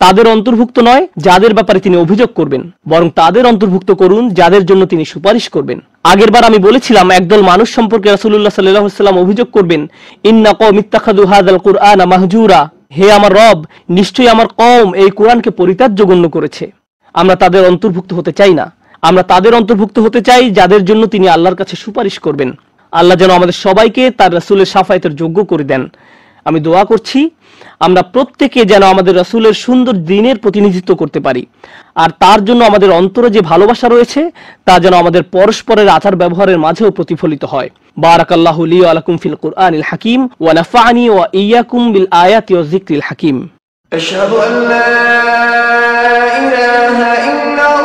তাদের অন্তর্ভুক্ত নয় যাদের ব্যাপারে তিনি অভিযোগ করবেন, বরং তাদের অন্তর্ভুক্ত করুন যাদের জন্য তিনি সুপারিশ করবেন। আগেরবার আমি বলেছিলাম একদল মানুষ সম্পর্কে রাসূলুল্লাহ সাল্লাল্লাহু আলাইহি ওয়াসাল্লাম অভিযোগ করবেন, ইন্না কওমি ইত্তাখাযু হাযাল কুরআনা মাহজুরা। হে আমার রব, নিশ্চয়ই আমার কওম এই কোরআনকে পরিত্যাজ্য গণ্য করেছে। আমরা তাদের অন্তর্ভুক্ত হতে চাই না। আমরা তাদের অন্তর্ভুক্ত হতে চাই যাদের জন্য তিনি আল্লাহর কাছে সুপারিশ করবেন। আল্লাহ যেন আমাদের সবাইকে তার রাসূলের শাফায়াতের যোগ্য করে দেন। আমি দোয়া করছি আমরা প্রত্যেকে যেন আমাদের রাসূলের সুন্দর দ্বীনের প্রতিনিধিত্ব করতে পারি, আর তার জন্য আমাদের অন্তরে যে ভালোবাসা রয়েছে তা যেন আমাদের পরস্পরের আচার ব্যবহারের মাঝেও প্রতিফলিত হয়। বারাকাল্লাহু লি ওয়া লাকুম ফিল কুরআনিল হাকিম ওয়া নাফা'নি ওয়া ইয়্যাকুম বিল আয়াতি ওয়াজ যিকরিল হাকিম। আশহাদু আল্লা ইলাহা ইল্লাল্লাহ।